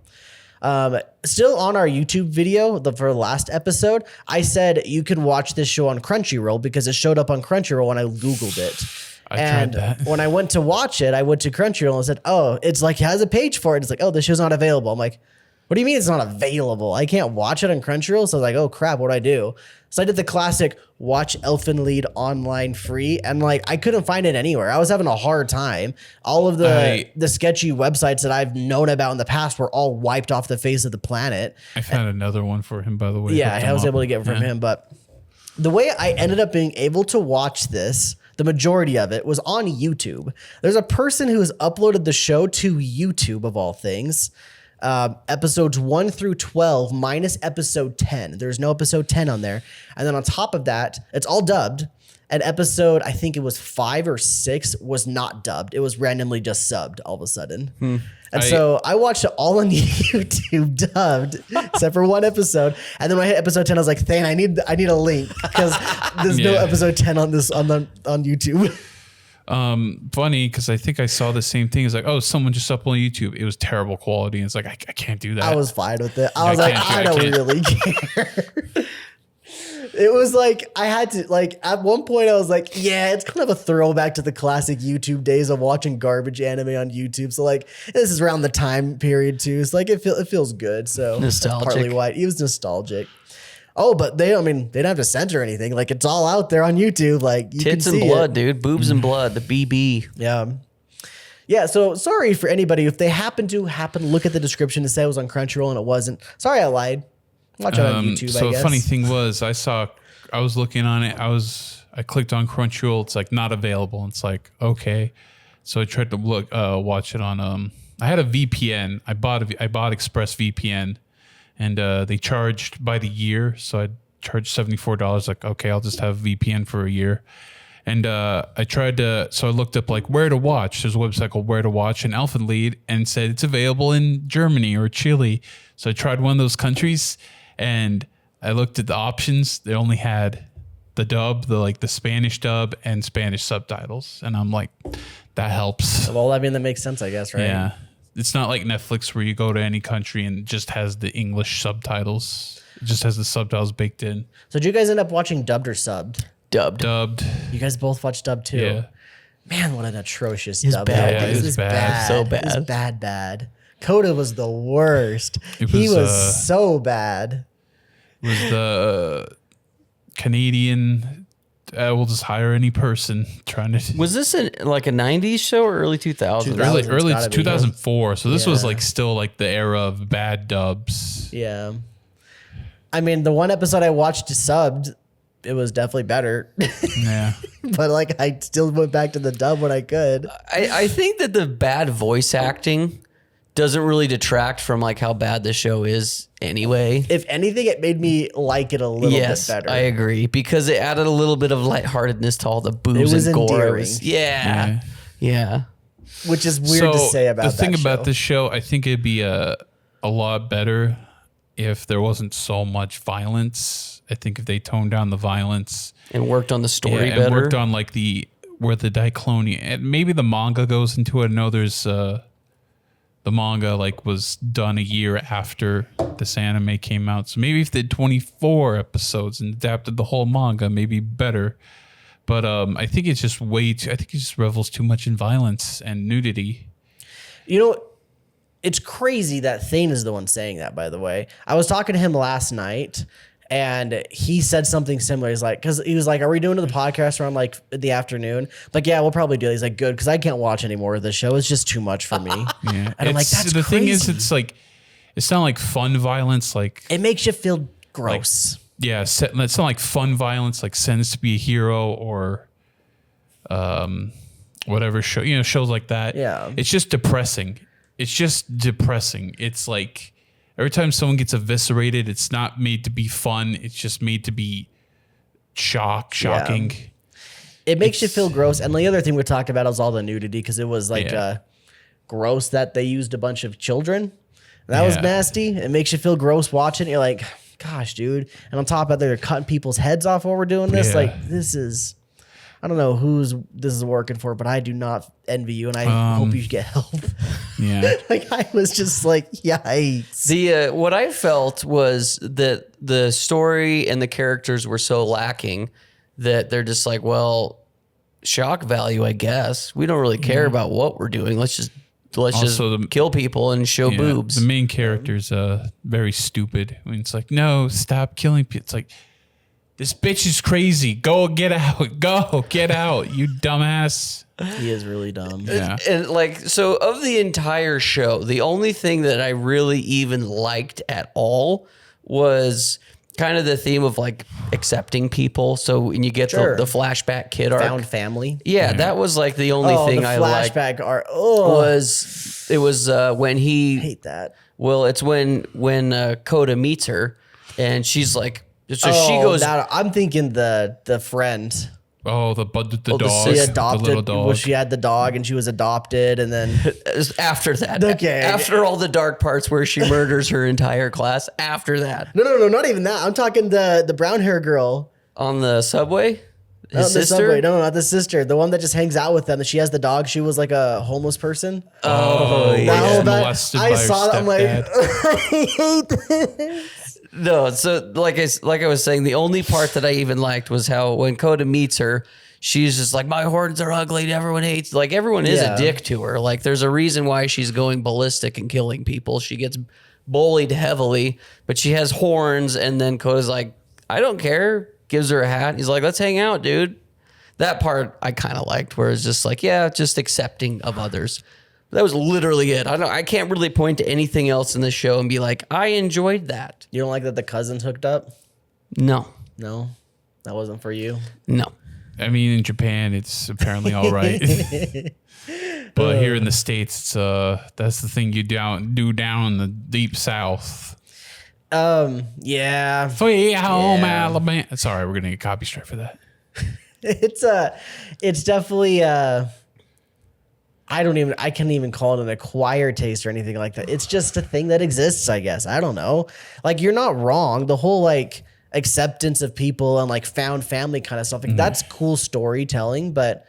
Still on our YouTube video for the last episode, I said you could watch this show on Crunchyroll because it showed up on Crunchyroll when I Googled it.
tried that.
When I went to watch it, I went to Crunchyroll and said, oh, it's like, it has a page for it. It's like, oh, this show's not available. I'm like, what do you mean it's not available? I can't watch it on Crunchyroll. So I was like, oh crap, what do I do? So I did the classic watch Elfen Lied online free, and like I couldn't find it anywhere. I was having a hard time. All of the sketchy websites that I've known about in the past were all wiped off the face of the planet.
I found another one for him, by the way.
Yeah, I was able to get it from him, but the way I ended up being able to watch this, the majority of it was on YouTube. There's a person who has uploaded the show to YouTube of all things. Episodes 1 through 12 minus episode 10. There's no episode 10 on there. And then on top of that, it's all dubbed. And episode, I think it was 5 or 6 was not dubbed. It was randomly just subbed all of a sudden. And so I watched it all on YouTube dubbed, except for one episode. And then when I hit episode 10, I was like, Thane, I need a link because there's no episode 10 on YouTube.
Funny because I think I saw the same thing. It's like, oh, someone just uploaded YouTube. It was terrible quality. And it's like, I can't do that.
I was fine with it. I was like, I don't really care. It was like, I had to, like, at one point I was like, yeah, it's kind of a throwback to the classic YouTube days of watching garbage anime on YouTube. So like, this is around the time period too. It's like, it feels good. So
nostalgic.
Partly why it was nostalgic. Oh, but they didn't have to censor anything. Like it's all out there on YouTube. Like you
tits
can
and
see
blood,
it.
dude. Boobs and blood. The BB.
Yeah. Yeah. So sorry for anybody if they happen to look at the description and say it was on Crunchyroll and it wasn't. Sorry, I lied. Watch it on YouTube.
So
I guess.
the funny thing was, I was looking on it. I clicked on Crunchyroll. It's like not available. It's like okay. So I tried to watch it on. I had a VPN. I bought Express VPN. And they charged by the year. So I charged $74. Like, okay, I'll just have VPN for a year. And I looked up like where to watch. There's a website called Where to Watch in Elfen Lied and said it's available in Germany or Chile. So I tried one of those countries and I looked at the options. They only had the dub, the Spanish dub and Spanish subtitles. And I'm like, that helps.
Well, I mean, that makes sense, I guess, right?
Yeah. It's not like Netflix where you go to any country and it just has the English subtitles. It just has the subtitles baked in.
So did you guys end up watching dubbed or subbed?
Dubbed.
You guys both watched dubbed too?
Yeah.
Man, what an atrocious
It's
dub.
bad.
that is.
It was bad.
So bad.
It was bad. Coda was the worst. He was so bad.
It was the Canadian... we'll just hire any person trying to...
Was this like a 90s show or early 2000s?
Early 2004. So this was like still like the era of bad dubs.
Yeah. I mean, the one episode I watched subbed, it was definitely better.
Yeah.
But like, I still went back to the dub when I could.
I think that the bad voice acting doesn't really detract from like how bad the show is anyway.
If anything, it made me like it a little bit better.
I agree because it added a little bit of lightheartedness to all the boobs and gore.
Endearing.
Yeah.
Which is weird to say about
the thing
that
about
show.
this show. I think it'd be a lot better if there wasn't so much violence. I think if they toned down the violence
And worked on the story better.
and worked on like where the Daiclonia and maybe the manga goes into it. I know there's the manga like was done a year after this anime came out. So maybe if they did 24 episodes and adapted the whole manga, maybe better. But I think it's just I think it just revels too much in violence and nudity.
You know, it's crazy that Thane is the one saying that, by the way. I was talking to him last night and he said something similar. He's like, because he was like, are we doing the podcast around like the afternoon? Like, yeah, we'll probably do it. He's like, good, because I can't watch any more of the show. It's just too much for me.
Yeah.
And I'm like, that's
the
crazy.
thing is, it's like, it's not like fun violence. Like
it makes you feel gross.
yeah, it's not like fun violence, like Sends to Be a Hero or whatever show, shows like that.
Yeah.
It's just depressing. It's like every time someone gets eviscerated, it's not made to be fun. It's just made to be shocking.
it makes you feel gross. And the other thing we talked about was all the nudity because it was like gross that they used a bunch of children. That was nasty. It makes you feel gross watching it. You're like, gosh, dude. And on top of that, they're cutting people's heads off while we're doing this.
Yeah.
Like, this is, I don't know who's this is working for, but I do not envy you, and I hope you get help.
Yeah.
Like, I was just like, yikes.
The what I felt was that the story and the characters were so lacking that they're just like, well, shock value, I guess. We don't really care about what we're doing. Let's just kill people and show boobs.
The main character's very stupid. I mean, it's like, no, stop killing people. It's like, this bitch is crazy. Go get out. Go get out, you dumbass.
He is really dumb.
Yeah.
And like, so of the entire show, the only thing that I really even liked at all was kind of the theme of like accepting people. So when you get the flashback kid arc.
Found family.
Yeah, that was like the only thing
the
I liked.
flashback arc.
It was when he
I hate that.
Well, it's when Coda meets her and she's like, so she goes.
I'm thinking the friend.
Oh, the dog.
She adopted.
The little dog.
Well, she had the dog and she was adopted, and then
After that,
Okay.
after all the dark parts where she murders her entire class, after that,
no, not even that. I'm talking the brown hair girl.
on the subway,
Not
his
the
sister.
subway. No, not the sister. The one that just hangs out with them. She has the dog. She was like a homeless person.
Oh,
That
yeah.
whole bad-
Molested
I
by her
saw that. I'm like,
stepdad.
I hate this.
No, so like I was saying, the only part that I even liked was how when Coda meets her, she's just like, my horns are ugly and everyone hates. Like everyone is a dick to her. Like there's a reason why she's going ballistic and killing people. She gets bullied heavily, but she has horns. And then Coda's like, I don't care. Gives her a hat. He's like, let's hang out, dude. That part I kind of liked, where it's just like, yeah, just accepting of others. That was literally it. I can't really point to anything else in this show and be like, I enjoyed that.
You don't like that the cousins hooked up?
No,
No, that wasn't for you.
no.
I mean, in Japan, it's apparently all right. But here in the States, it's that's the thing you do down in the deep South.
Yeah.
Sweet home
Yeah.
Alabama. Sorry, we're gonna get copy strike for that.
It's definitely I can't even call it an acquired taste or anything like that. It's just a thing that exists, I guess. I don't know. Like, you're not wrong. The whole like acceptance of people and like found family kind of stuff, like that's cool storytelling, but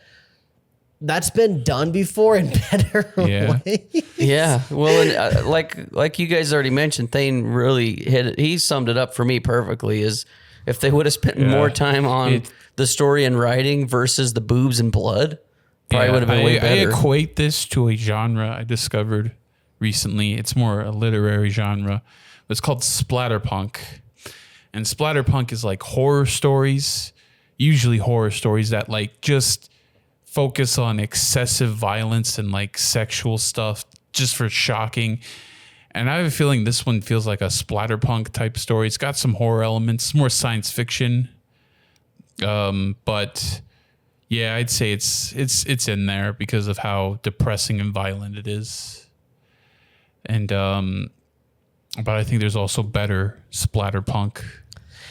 that's been done before in better ways.
Yeah. Well, and, like you guys already mentioned, Thane really hit it. He summed it up for me perfectly. Is if they would have spent more time on the story and writing versus the boobs and blood, probably would have been way better.
I equate this to a genre I discovered recently. It's more a literary genre. It's called splatterpunk. And splatterpunk is like horror stories, usually horror stories that like just focus on excessive violence and like sexual stuff just for shocking. And I have a feeling this one feels like a splatterpunk type story. It's got some horror elements, more science fiction. But yeah, I'd say it's in there because of how depressing and violent it is. And but I think there's also better splatterpunk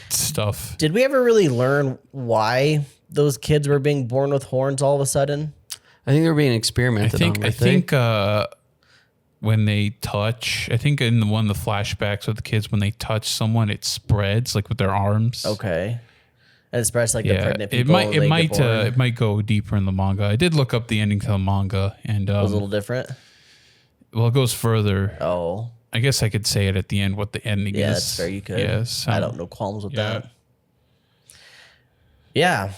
stuff.
Did we ever really learn why those kids were being born with horns all of a sudden?
I think they were being experimented on.
I think when they touch, I think in one of the flashbacks with the kids, when they touch someone, it spreads like with their arms.
Okay. And it spreads like the pregnant
it
people.
it might go deeper in the manga. I did look up the ending to the manga, and
it was a little different.
Well, it goes further.
Oh.
I guess I could say it at the end what the ending is.
Yeah, that's fair. You could.
Yes.
I don't know qualms with that. Yeah.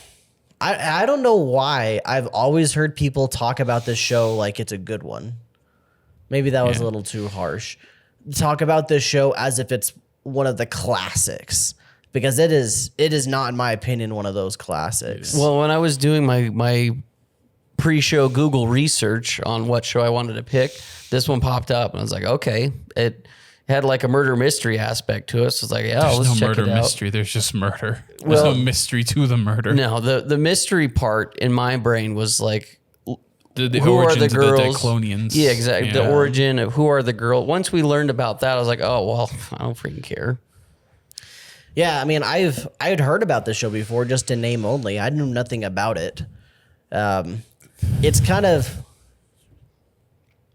I don't know why. I've always heard people talk about this show like it's a good one. Maybe that was a little too harsh. Talk about this show as if it's one of the classics, because it is not, in my opinion, one of those classics.
Well, when I was doing my pre-show Google research on what show I wanted to pick, this one popped up, and I was like, okay, it had like a murder mystery aspect to it. So it's like, yeah,
There's
let's
no
check
murder
it out.
mystery. There's just murder. There's no mystery to the murder.
No, the mystery part in my brain was like,
The
who are the
origins of
girls?
the Diclonians.
Yeah, exactly.
Yeah.
The origin of who are the girls. Once we learned about that, I was like, oh well, I don't freaking care.
Yeah, I mean, I had heard about this show before, just in name only. I knew nothing about it. It's kind of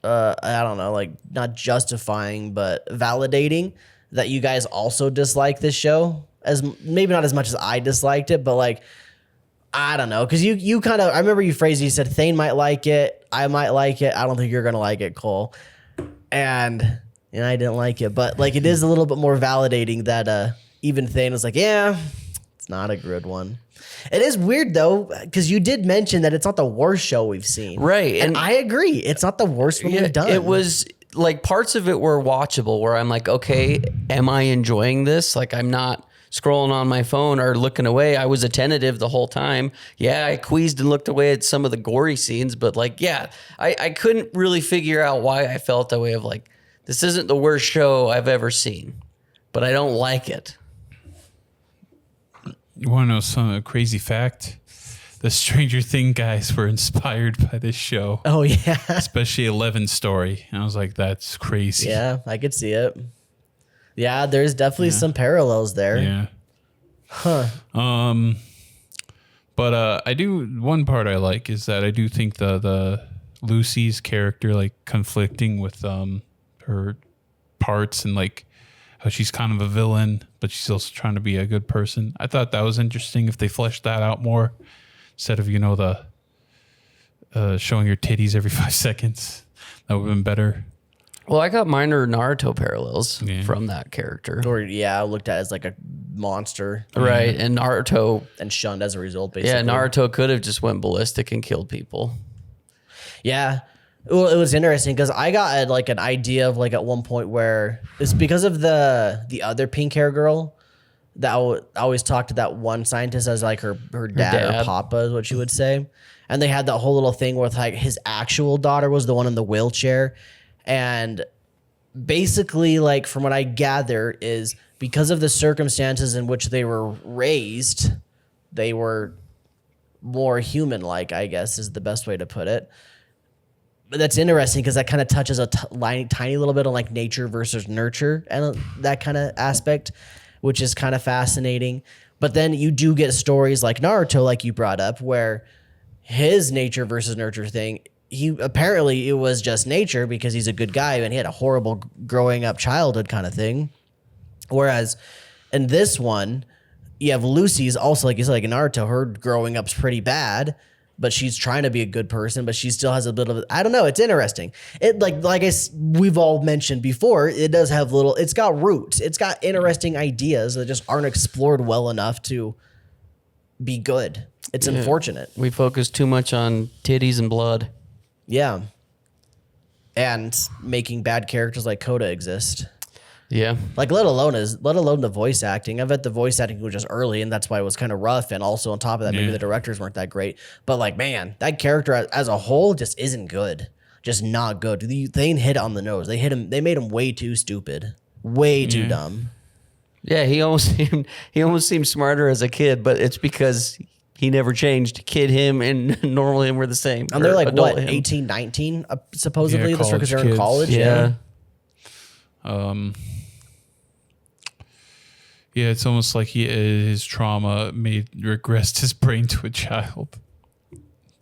I don't know, like not justifying but validating that you guys also dislike this show, as maybe not as much as I disliked it, but like I don't know, because you kind of, I remember you phrased it, you said Thane might like it, I might like it, I don't think you're gonna like it, Cole, and I didn't like it, but like it is a little bit more validating that even Thane was like, yeah, it's not a good one. It is weird though, because you did mention that it's not the worst show we've seen,
Right?
and I agree, it's not the worst one we've done.
It was like parts of it were watchable, where I'm like, okay, am I enjoying this? Like I'm not scrolling on my phone or looking away. I was attentive the whole time. Yeah, I queased and looked away at some of the gory scenes, but like, yeah, I couldn't really figure out why I felt that way of like, this isn't the worst show I've ever seen, but I don't like it.
You want to know some crazy fact? The Stranger Things guys were inspired by this show.
Oh yeah,
Especially Eleven's story. And I was like, that's crazy.
yeah, I could see it. Yeah, there's definitely some parallels there.
Yeah.
Huh.
But I do, one part I like is that I do think the Lucy's character, like conflicting with her parts, and like how she's kind of a villain, but she's also trying to be a good person. I thought that was interesting if they fleshed that out more instead of, the showing your titties every 5 seconds. That would have been better.
Well, I got minor Naruto parallels
Yeah.
from that character.
Or yeah, looked at as like a monster,
Right, and Naruto,
and shunned as a result. Basically,
yeah, Naruto could have just went ballistic and killed people.
Yeah. Well, it was interesting because I got like an idea of like at one point where it's because of the other pink hair girl that always talked to that one scientist as like her dad or papa is what she would say, and they had that whole little thing with like his actual daughter was the one in the wheelchair, and basically like from what I gather is because of the circumstances in which they were raised, they were more human-like, I guess is the best way to put it. But that's interesting because that kind of touches a tiny little bit on like nature versus nurture and that kind of aspect, which is kind of fascinating. But then you do get stories like Naruto, like you brought up, where his nature versus nurture thing, he apparently it was just nature because he's a good guy and he had a horrible growing up childhood kind of thing. Whereas in this one, you have Lucy's also, like you said, like in Naruto, her growing up's pretty bad, but she's trying to be a good person, but she still has a bit of, I don't know, it's interesting. It we've all mentioned before, it does have it's got roots. It's got interesting ideas that just aren't explored well enough to be good. It's unfortunate.
We focus too much on titties and blood.
Yeah. And making bad characters like Coda exist.
Yeah.
Like let alone the voice acting. I bet the voice acting was just early and that's why it was kind of rough. And also on top of that, maybe the directors weren't that great. But like, man, that character as a whole just isn't good. Just not good. They didn't hit it on the nose. They made him way too stupid. Way too dumb.
Yeah, he almost seemed smarter as a kid, but it's because he never changed. Kid him and normal him were the same.
And they're like, what,
him.
18, 19, supposedly?
Yeah,
the circus are in
kids.
college.
Yeah.
Yeah, it's almost like his trauma regressed his brain to a child.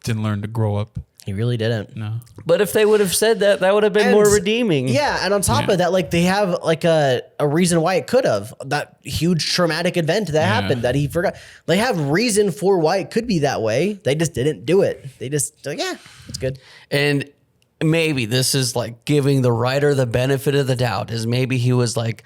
Didn't learn to grow up.
He really didn't.
No.
But if they would have said that, that would have been more redeeming.
Yeah, and on top of that, like they have like a reason why it could have. That huge traumatic event that happened that he forgot. They have reason for why it could be that way. They just didn't do it. They just like, yeah, it's good.
And maybe this is like giving the writer the benefit of the doubt, is maybe he was like,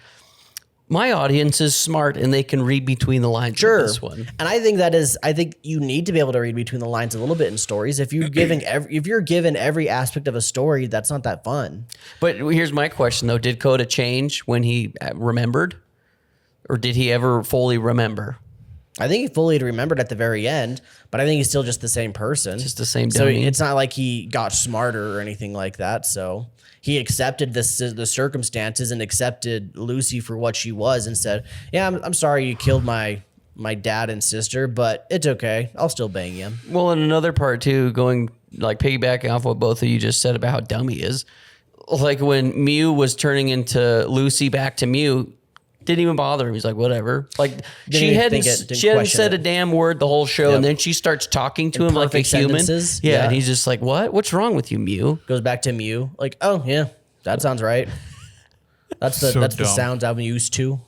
my audience is smart and they can read between the lines of this one.
And I think you need to be able to read between the lines a little bit in stories. If you're given every aspect of a story, that's not that fun.
But here's my question though. Did Coda change when he remembered? Or did he ever fully remember?
I think he fully remembered at the very end, but I think he's still just the same person.
Just the same
So
dummy.
it's not like he got smarter or anything like that. So he accepted the circumstances and accepted Lucy for what she was and said, yeah, I'm sorry you killed my dad and sister, but it's okay. I'll still bang you.
Well, and another part too, going like piggybacking off what both of you just said about how dumb he is. Like when Mew was turning into Lucy back to Mew, Didn't even bother him. He's like, whatever. Like she
even
hadn't
think it, didn't
she hadn't
question
said
it.
a damn word the whole show,
Yep.
and then she starts talking to him like a
perfect
human.
sentences.
Yeah,
Yeah.
and he's just like, what? What's wrong with you, Mew?
Goes back to Mew. Like, oh yeah, that sounds right. That's the
So
that's the
dumb.
sounds I'm used to.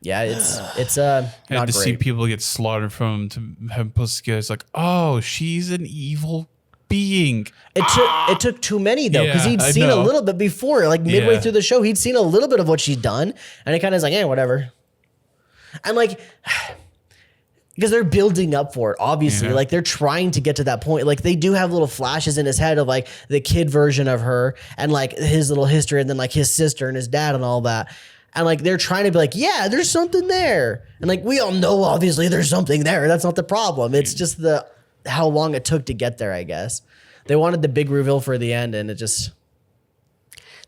Yeah, it's
I had
not
to see
great.
people get slaughtered from to have posted together. It's like, oh, she's an evil being.
It took too many though, because
Yeah,
he'd
I
seen a
know.
little bit before, like midway
Yeah.
through the show, he'd seen a little bit of what she'd done, and it kind of is like, yeah, whatever. And like, because they're building up for it, obviously,
Yeah.
like they're trying to get to that point. Like they do have little flashes in his head of like the kid version of her, and like his little history, and then like his sister and his dad and all that. And like they're trying to be like, yeah, there's something there, and like we all know, obviously, there's something there. That's not the problem. It's just how long it took to get there, I guess. They wanted the big reveal for the end, and it just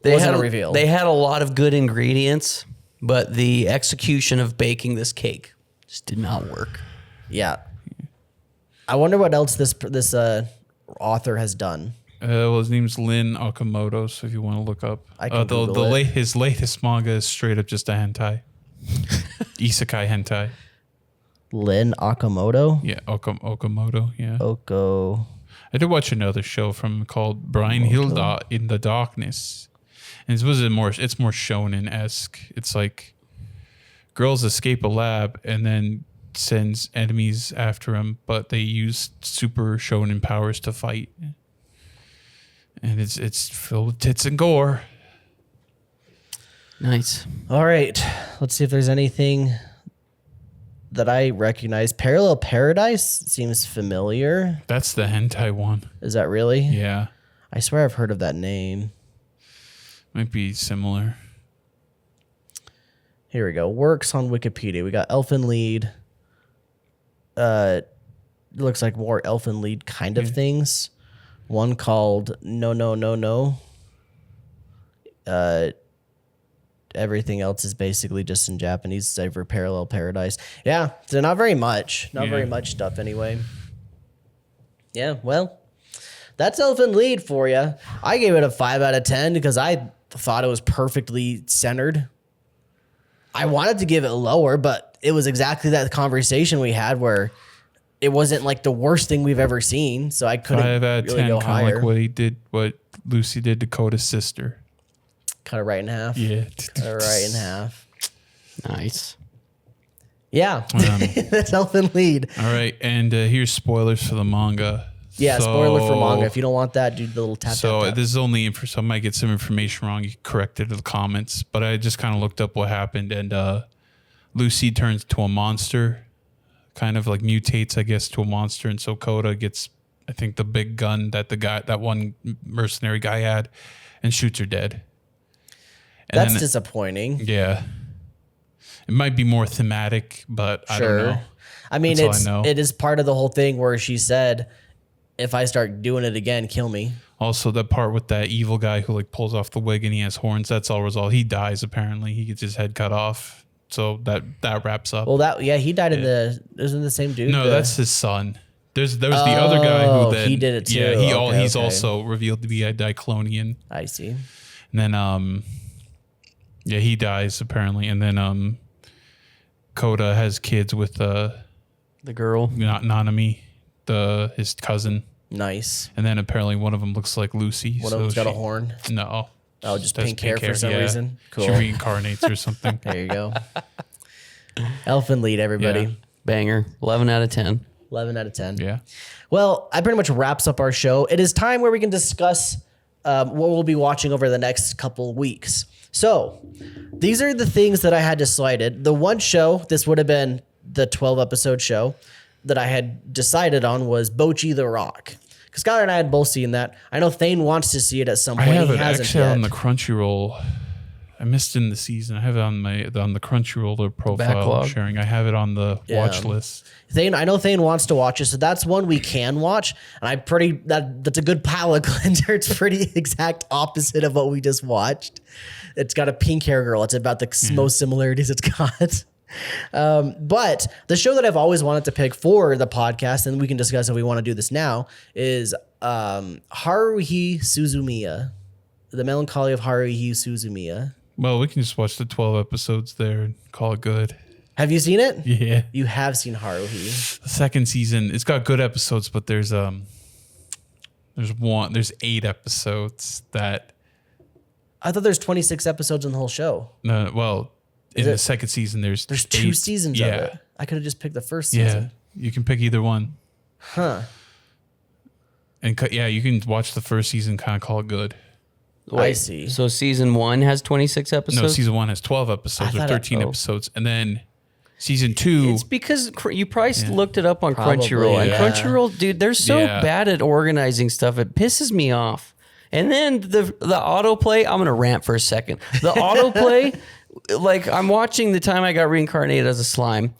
wasn't a reveal.
They had a lot of good ingredients, but the execution of baking this cake just did not work.
Yeah. I wonder what else this author has done.
Well, his name's Lin Okamoto, so if you want to look up.
I can Google it.
His latest manga is straight up just a hentai. Isekai hentai.
Lin Okamoto?
Yeah, Okamoto, yeah.
Oko.
I did watch another show from him called Brian Hilda in the Darkness. And it's more shonen-esque. It's like girls escape a lab and then sends enemies after them, but they use super shonen powers to fight. And it's filled with tits and gore.
Nice.
All right. Let's see if there's anything that I recognize. Parallel Paradise seems familiar.
That's the hentai one.
Is that really?
Yeah.
I swear I've heard of that name.
Might be similar.
Here we go. Works on Wikipedia. We got Elfen Lied. It looks like more Elfen Lied kind of things. One called No No No No. Everything else is basically just in Japanese, save for Parallel Paradise. Yeah, so not very much. Not very much stuff anyway. Yeah, well, that's Elfen Lied for you. I gave it a 5 out of 10 because I thought it was perfectly centered. I wanted to give it lower, but it was exactly that conversation we had where it wasn't like the worst thing we've ever seen, so I couldn't
5 out of
really
10,
go
kind
higher.
of like what Lucy did to Coda's sister.
Cut it right in half.
Yeah.
Cut it right in half.
Nice.
Yeah, that's Elfen Lied.
All right, and here's spoilers for the manga.
Yeah, spoiler for manga. If you don't want that, do the little tap.
So
tap, tap.
this is only so I might get some information wrong. You can correct it in the comments, but I just kind of looked up what happened, and Lucy turns to a monster, kind of like mutates, I guess, to a monster, and so Coda gets, I think, the big gun that that one mercenary guy had, and shoots her dead. And
That's
then-
disappointing.
yeah. It might be more thematic, but I don't know.
I mean,
That's all I know.
it is part of the whole thing where she said, "If I start doing it again, kill me."
Also, that part with that evil guy who like pulls off the wig and he has horns. That's all resolved. He dies apparently. He gets his head cut off. So that wraps up.
Well, he died in isn't the same dude?
No, that's his son. There was the other guy
Oh,
who then
he did it too.
Yeah, he's
Okay.
also revealed to be a Diclonian.
I see.
And then yeah, he dies apparently. And then Coda has kids with
The girl.
Nanami, his cousin.
Nice.
And then apparently one of them looks like Lucy.
One of them's got a horn.
No.
Oh, just
Has
pink hair for some reason. Cool.
She reincarnates or something.
There you go. Elfen Lied, everybody.
Yeah.
Banger. 11 out of 10.
11 out of 10.
Yeah.
Well, that pretty much wraps up our show. It is time where we can discuss what we'll be watching over the next couple weeks. So, these are the things that I had decided. The one show, this would have been the 12-episode show that I had decided on was Bocchi the Rock. Because Skylar and I had both seen that. I know Thane wants to see it at some
I
point.
have
He
it
hasn't
actually
yet.
on the Crunchyroll. I missed it in the season. I have it on the Crunchyroll profile
backlog.
sharing. I have it on the watch list.
Thane, I know Thane wants to watch it, so that's one we can watch. And that's a good palate cleanser. It's pretty exact opposite of what we just watched. It's got a pink hair girl. It's about the most similarities it's got. But the show that I've always wanted to pick for the podcast, and we can discuss if we want to do this now, is Haruhi Suzumiya. The Melancholy of Haruhi Suzumiya.
Well, we can just watch the 12 episodes there and call it good.
Have you seen it?
Yeah.
You have seen Haruhi.
The second season, it's got good episodes, but there's 8 episodes that
I thought there's 26 episodes in the whole show.
no, well, in the second season there's
2
8.
seasons of it. I could have just picked the first
Yeah.
season.
You can pick either one.
Huh.
And you can watch the first season, kind of call it good.
I see.
So season 1 has 26 episodes?
No, season 1 has 12 episodes or
thought
13 episodes. And then season 2.
It's because you probably looked it up on
Probably,
Crunchyroll. And
yeah.
Crunchyroll, dude, they're so
Yeah.
bad at organizing stuff. It pisses me off. And then the autoplay, I'm going to rant for a second. The autoplay, like I'm watching The Time I Got Reincarnated as a Slime.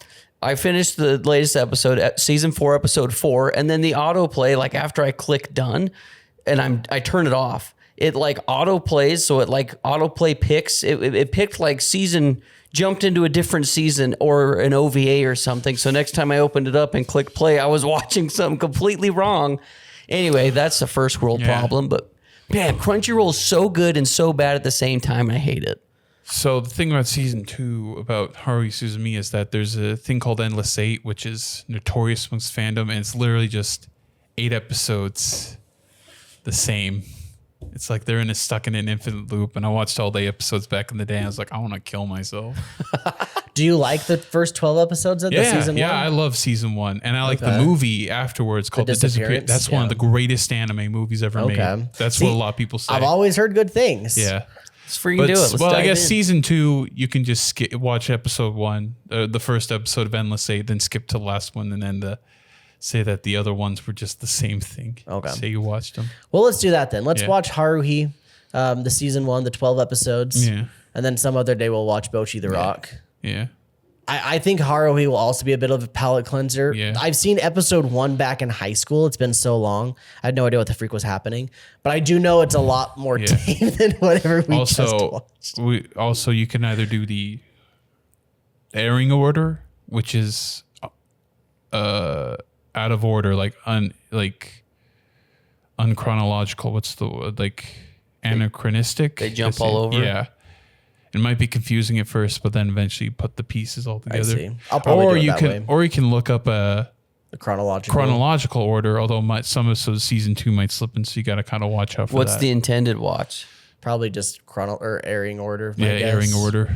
I finished the latest episode, at season 4, episode 4, and then the autoplay, like after I click done and I turn it off, it like autoplays. So it like autoplay picks. It picked like season, jumped into a different season or an OVA or something. So next time I opened it up and clicked play, I was watching something completely wrong. Anyway, that's the first world problem. But man, Crunchyroll is so good and so bad at the same time. I hate it.
So the thing about season 2 about Haruhi Suzumiya is that there's a thing called Endless 8, which is notorious amongst fandom, and it's literally just 8 episodes the same. It's like they're stuck in an infinite loop, and I watched all the episodes back in the day, and I was like, I want to kill myself.
Do you like the first 12 episodes of the season 1?
Yeah, I love season 1, and I like the movie afterwards called The Disappearance. That's one of the greatest anime movies ever made. That's what a lot of people say.
I've always heard good things.
Yeah.
It's free to do it. Let's
Well, I
dive
guess
in.
season 2, you can just watch episode 1, the first episode of Endless 8, then skip to the last one, and then say that the other ones were just the same thing.
Okay.
Say you watched them.
Well, let's do that then. Let's watch Haruhi, the season 1, the 12 episodes.
Yeah.
And then some other day we'll watch Bocchi the Rock.
Yeah.
I think Haruhi will also be a bit of a palate cleanser.
Yeah.
I've seen episode 1 back in high school. It's been so long. I had no idea what the freak was happening. But I do know it's a lot more tame than whatever we just watched.
You can either do the airing order, which is out of order, like unchronological. What's the like anachronistic?
They jump all over?
Yeah. It might be confusing at first, but then eventually you put the pieces all together.
I see. I'll probably do it that way.
Or you can look up a
The chronological.
order, although some episodes season 2 might slip in, so you got to kind of watch out for
What's
that.
the intended watch?
Probably just airing order.
airing order.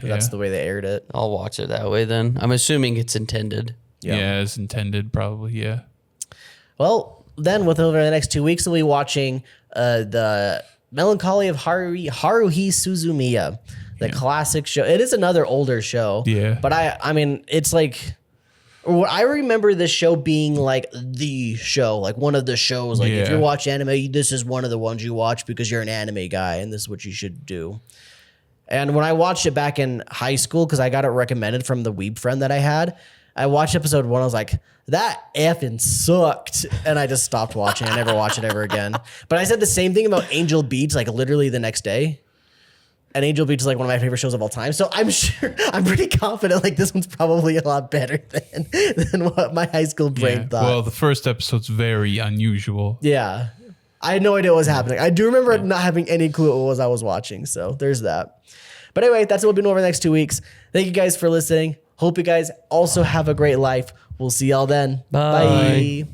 That's the way they aired it.
I'll watch it that way then. I'm assuming it's intended.
Yeah, as intended, probably. Yeah.
Well, then over the next 2 weeks, we'll be watching the Melancholy of Haruhi Suzumiya, the classic show. It is another older show.
Yeah.
But I mean, it's like, I remember this show being like the show, like one of the shows. Like if you watch anime, this is one of the ones you watch because you're an anime guy and this is what you should do. And when I watched it back in high school, because I got it recommended from the weeb friend that I had, I watched episode 1. I was like, that effing sucked. And I just stopped watching. I never watched it ever again. But I said the same thing about Angel Beats, like literally the next day. And Angel Beats is like one of my favorite shows of all time. So I'm pretty confident like this one's probably a lot better than what my high school brain thought.
Well, the first episode's very unusual.
Yeah. I had no idea what was happening. I do remember not having any clue what it was I was watching. So there's that. But anyway, that's what we'll be doing over the next 2 weeks. Thank you guys for listening. Hope you guys also have a great life. We'll see y'all then.
Bye.
Bye.